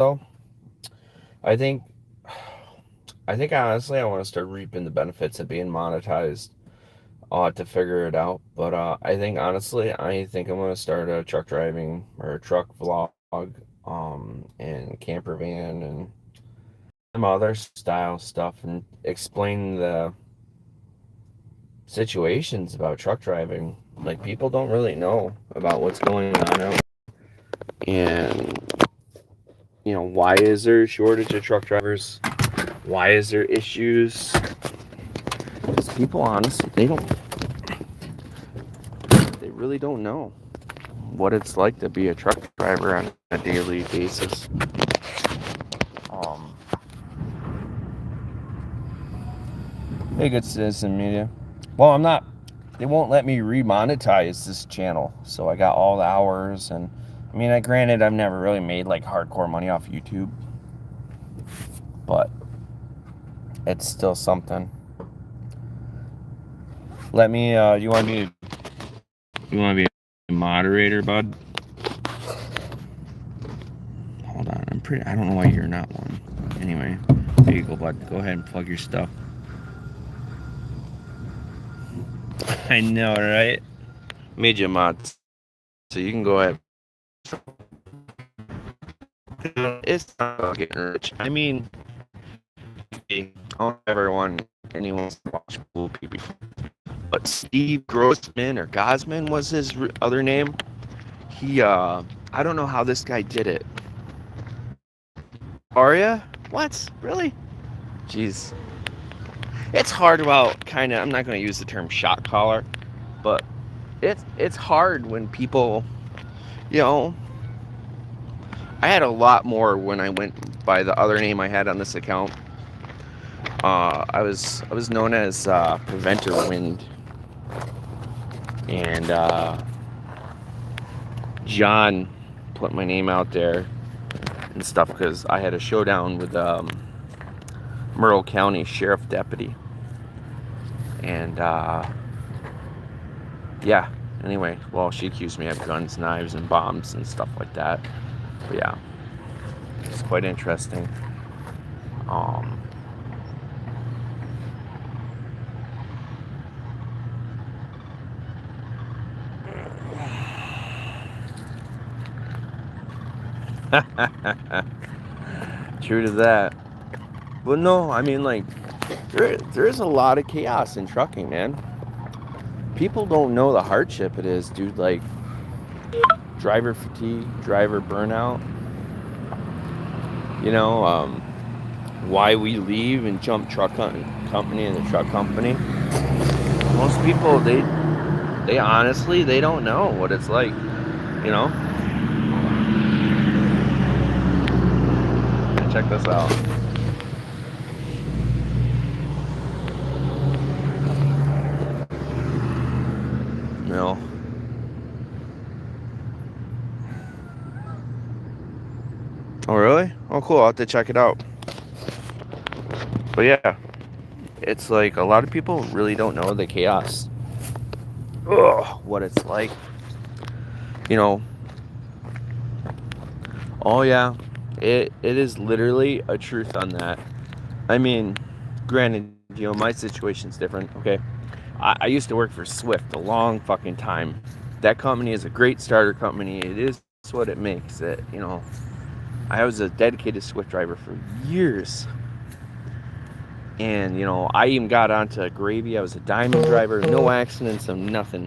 though, I think I think honestly I want to start reaping the benefits of being monetized. I'll have to figure it out. But I think honestly, I think I'm gonna start a truck driving or a truck vlog, and camper van and some other style stuff, and explain the situations about truck driving. Like people don't really know about what's going on out, and why is there a shortage of truck drivers? Why is there issues? Because people honestly they really don't know what it's like to be a truck driver on a daily basis. Um, hey, good citizen media. Well, I'm not. They won't let me remonetize this channel, so I got all the hours, and I mean, granted, I've never really made like hardcore money off YouTube, but it's still something. Let me. You want to be a moderator, bud? Hold on. I don't know why you're not one. Anyway, there you go, bud. Go ahead and plug your stuff. I know, right? Made you a mod, so you can go ahead. It's not about getting rich. I mean, I don't ever want anyone to watch Blue people. But Steve Grossman or Gosman was his other name. I don't know how this guy did it. Aria? What? Really? Jeez. It's hard about I'm not going to use the term shot caller, but it's hard when people, you know, I had a lot more when I went by the other name I had on this account. I was known as Preventer Wind, and John put my name out there and stuff because I had a showdown with Myrtle County Sheriff Deputy, and yeah. Anyway, well, she accused me of guns, knives, and bombs and stuff like that. But yeah, it's quite interesting. Um, True to that. But no, I mean, like, there is a lot of chaos in trucking, man. People don't know the hardship it is, dude. Like, driver fatigue, driver burnout. You know, why we leave and jump truck company and the truck company. Most people, they honestly, they don't know what it's like, you know? Check this out. No. Oh, really? Oh, cool. I'll have to check it out. But yeah, it's like a lot of people really don't know the chaos. Ugh, what it's like. You know, oh yeah, it is literally a truth on that. I mean, granted, my situation's different, okay? I used to work for Swift a long fucking time. That company is a great starter company. It is what it makes it, I was a dedicated Swift driver for years. And, I even got onto Gravy. I was a diamond driver, no accidents, and nothing.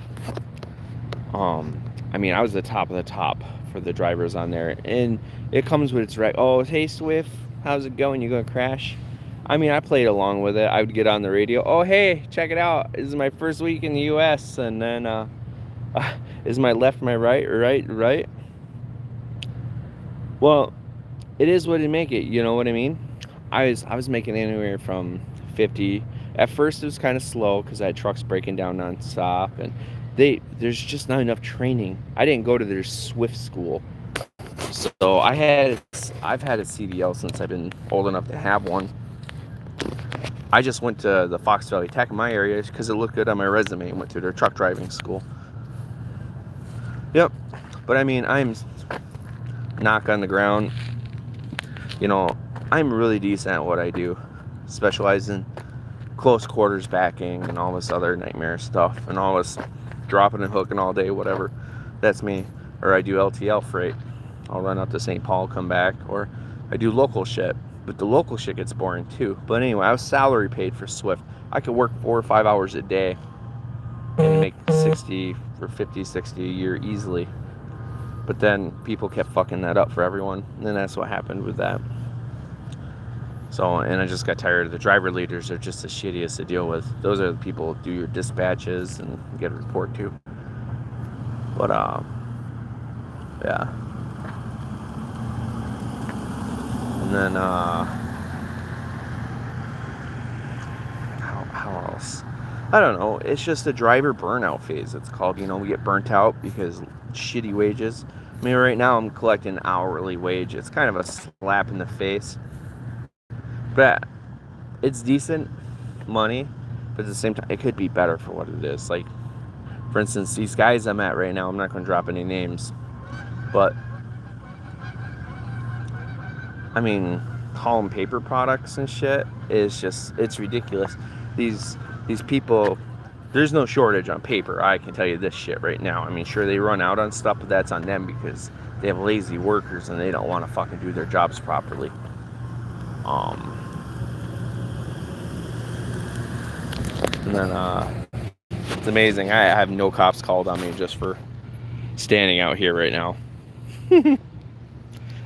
I mean, I was the top of the top for the drivers on there. And it comes with its right. Oh, hey, Swift, how's it going? You gonna crash? I mean, I played along with it. I would get on the radio. Oh, hey, check it out. This is my first week in the U.S. And then, is my left, my right, right? Well, it is what it make it. You know what I mean? I was making anywhere from 50. At first, it was kind of slow because I had trucks breaking down nonstop, and there's just not enough training. I didn't go to their Swift school, so I've had a CDL since I've been old enough to have one. I just went to the Fox Valley Tech in my area because it looked good on my resume and went to their truck driving school. Yep, but I mean, I'm knock on the ground. you know, I'm really decent at what I do. Specialize in close quarters backing and all this other nightmare stuff and all this dropping and hooking all day, whatever. That's me. Or I do LTL freight. I'll run up to St. Paul, come back, or I do local shit. But the local shit gets boring too. But anyway, I was salary paid for Swift. I could work 4 or 5 hours a day and make 60 or 50, 60 a year easily. But then people kept fucking that up for everyone. And then that's what happened with that. So, and I just got tired. The driver leaders are just the shittiest to deal with. Those are the people who do your dispatches and get a report to. But, yeah. And then, how else? I don't know. It's just a driver burnout phase, it's called. You know, we get burnt out because shitty wages. I mean, right now I'm collecting hourly wage. It's kind of a slap in the face. But it's decent money, but at the same time, it could be better for what it is. Like, for instance, these guys I'm at right now, I'm not going to drop any names, but, I mean, calling paper products and shit is just, it's ridiculous. These people, there's no shortage on paper. I can tell you this shit right now. I mean, sure, they run out on stuff, but that's on them because they have lazy workers and they don't want to fucking do their jobs properly. And then, it's amazing. I have no cops called on me just for standing out here right now.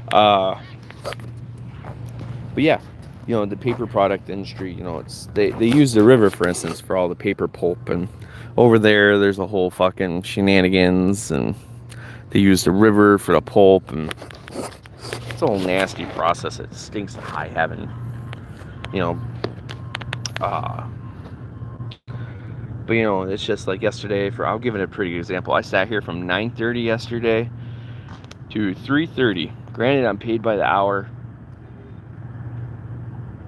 But yeah, you know, the paper product industry, you know, it's they use the river, for instance, for all the paper pulp, and over there's a whole fucking shenanigans, and they use the river for the pulp, and it's a whole nasty process. It stinks to high heaven, you know. But you know, it's just like yesterday. I'll give it a pretty good example. I sat here from 9:30 yesterday to 3:30. Granted, I'm paid by the hour.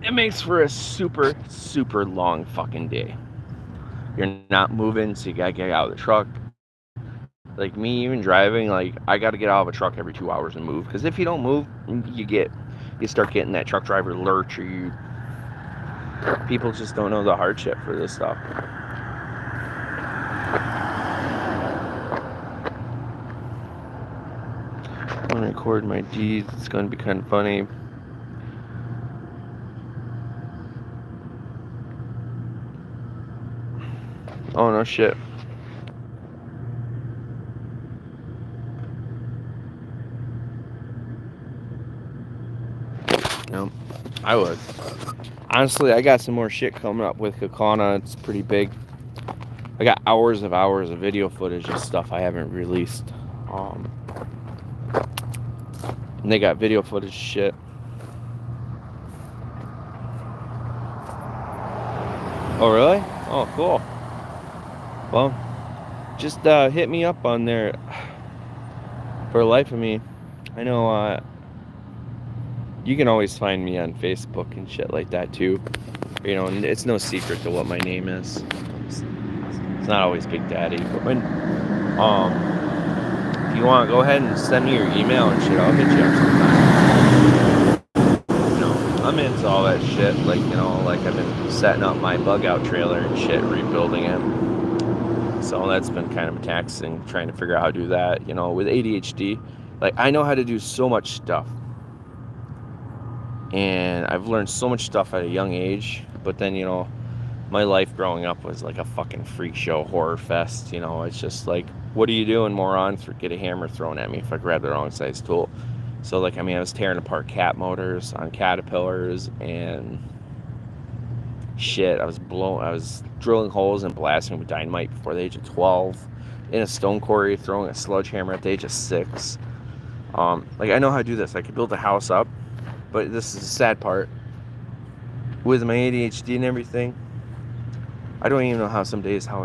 It makes for a super, super long fucking day. You're not moving, so you gotta get out of the truck. Like me, even driving, like I gotta get out of a truck every 2 hours and move. Because if you don't move, you start getting that truck driver lurch, or people just don't know the hardship for this stuff. I'm gonna record my deeds. It's gonna be kind of funny. Oh no shit. No, I would. Honestly, I got some more shit coming up with Kakana. It's pretty big. I got hours of video footage of stuff I haven't released. And they got video footage shit. Oh really? Oh cool. Well, just hit me up on there. For the life of me, I know you can always find me on Facebook and shit like that too. You know, and it's no secret to what my name is. It's not always Big Daddy, but when if you want, go ahead and send me your email and shit. I'll hit you up sometime. You know, I'm into all that shit. Like, you know, like I've been setting up my bug out trailer and shit, rebuilding it. So that's been kind of taxing, trying to figure out how to do that. You know, with ADHD, like I know how to do so much stuff. And I've learned so much stuff at a young age. But then, you know, my life growing up was like a fucking freak show, horror fest. You know, it's just like, what are you doing, moron? Get a hammer thrown at me if I grab the wrong size tool. So, like, I mean, I was tearing apart cat motors on Caterpillars and shit. I was drilling holes and blasting with dynamite before the age of 12. In a stone quarry, throwing a sledgehammer at the age of 6. Like, I know how to do this. I could build a house up. But this is the sad part. With my ADHD and everything, I don't even know how I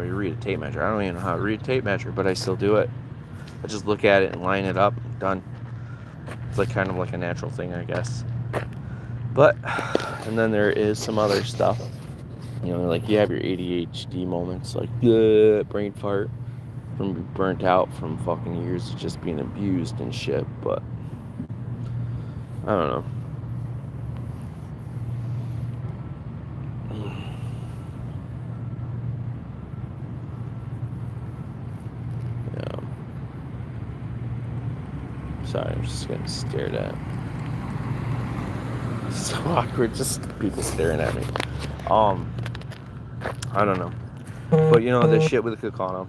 read a tape measure. I don't even know how to read a tape measure, but I still do it. I just look at it and line it up. Done. It's like kind of like a natural thing, I guess. But, and then there is some other stuff. You know, like you have your ADHD moments, like brain fart from being burnt out from fucking years of just being abused and shit. But I don't know. Sorry, I'm just getting stared at. It's so awkward, just people staring at me. Um, I don't know. But this shit with the Kakana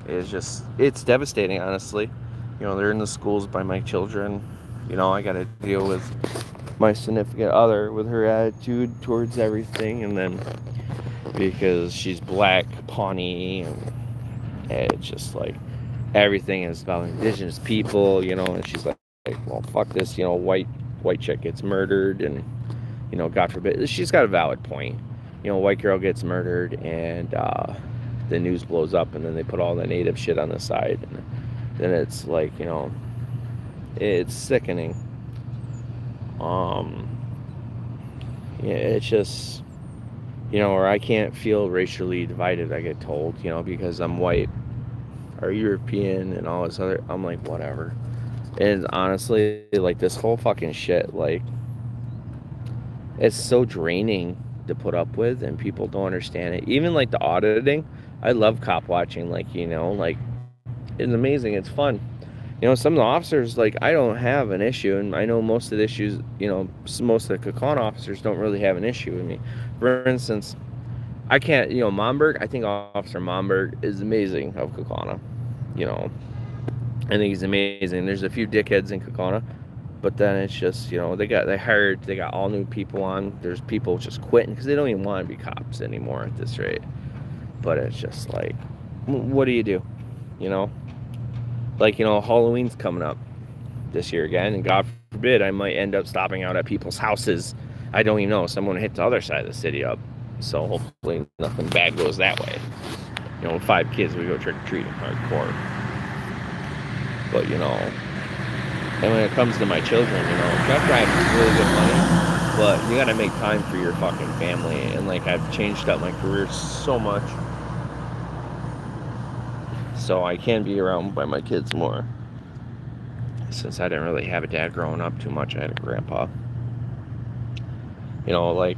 is just, it's devastating, honestly. They're in the schools by my children. I got to deal with my significant other with her attitude towards everything, and then because she's black, Pawnee, and it's just like everything is about indigenous people, and she's like, well, fuck this, white chick gets murdered, and God forbid, she's got a valid point. White girl gets murdered, and the news blows up, and then they put all the native shit on the side, and then it's like, it's sickening. Yeah, it's just, or I can't feel racially divided, I get told, because I'm white or European and all this other, I'm like, whatever. And honestly, like, this whole fucking shit, like, it's so draining to put up with, and people don't understand it. Even like the auditing, I love cop watching, like, like, it's amazing, it's fun. Some of the officers, like, I don't have an issue, and I know most of the issues, most of the Kakana officers don't really have an issue with me. For instance, I can't, Momberg, I think Officer Momberg is amazing of Kakana. I think he's amazing. There's a few dickheads in Kakana, but then it's just, they got all new people on. There's people just quitting because they don't even want to be cops anymore at this rate. But it's just like, what do you do? Like, Halloween's coming up this year again, and God forbid I might end up stopping out at people's houses. I don't even know. Someone hit the other side of the city up. So hopefully nothing bad goes that way. With 5 kids, we go trick-or-treating hardcore. But, and when it comes to my children, truck driving is really good money, but you gotta make time for your fucking family. And, like, I've changed up my career so much, so I can be around by my kids more. Since I didn't really have a dad growing up too much, I had a grandpa. Like,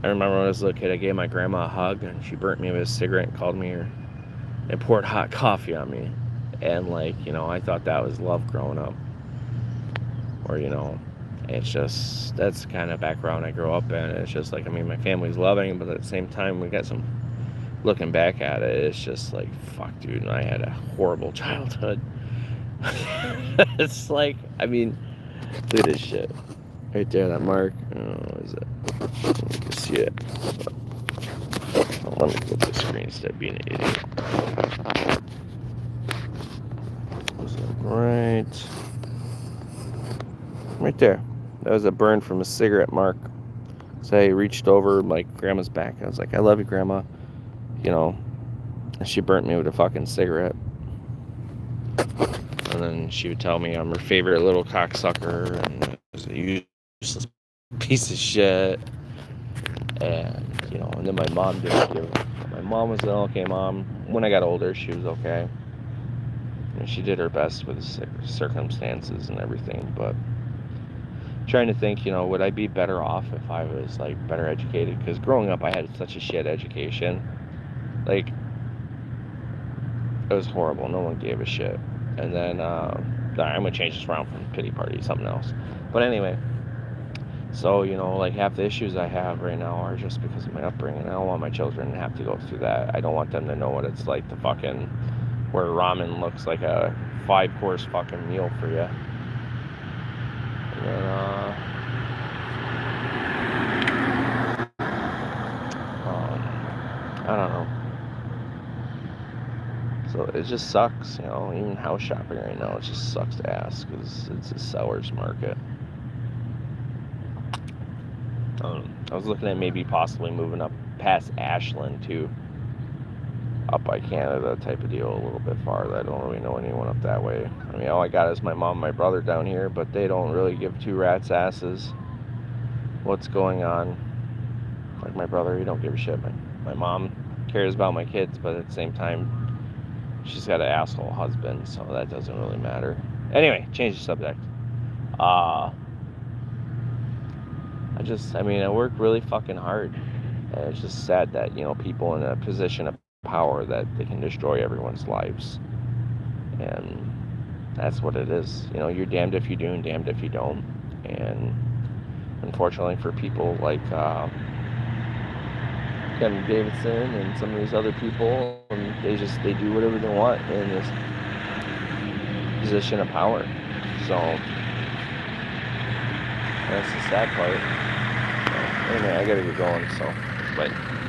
I remember when I was a little kid, I gave my grandma a hug, and she burnt me with a cigarette and called me and poured hot coffee on me. And, like, I thought that was love growing up. Or, it's just, that's the kind of background I grew up in. It's just like, my family's loving, but at the same time, we got some, looking back at it, it's just like, fuck, dude, I had a horrible childhood. It's like, look at this shit. Right there, that mark. Oh, is it? You can see it. Let me flip the screen instead of being an idiot. Right there. That was a burn from a cigarette mark. So I reached over my grandma's back. I was like, I love you, Grandma. And she burnt me with a fucking cigarette. And then she would tell me I'm her favorite little cocksucker, and it was a useless piece of shit. And, and then my mom didn't give it. My mom was an okay mom. When I got older, she was okay. She did her best with the circumstances and everything, but trying to think, would I be better off if I was, like, better educated? Because growing up, I had such a shit education. Like, it was horrible. No one gave a shit. And then, I'm going to change this around from pity party to something else. But anyway, so, like, half the issues I have right now are just because of my upbringing. I don't want my children to have to go through that. I don't want them to know what it's like to fucking, where ramen looks like a 5-course fucking meal for you. And then, I don't know. So it just sucks, even house shopping right now, it just sucks to ask, because it's a seller's market. I was looking at maybe possibly moving up past Ashland too, up by Canada type of deal, a little bit farther. I don't really know anyone up that way. All I got is my mom and my brother down here, but they don't really give 2 rats' asses what's going on. Like my brother, he don't give a shit. My mom cares about my kids, but at the same time, she's got an asshole husband, so that doesn't really matter. Anyway, change the subject. I work really fucking hard. And it's just sad that, people in a position of power, that they can destroy everyone's lives. And That's what it is. You're damned if you do and damned if you don't. And unfortunately for people like Kevin Davidson and some of these other people, and they do whatever they want in this position of power. So that's the sad part. So, anyway, I gotta get going. So, bye.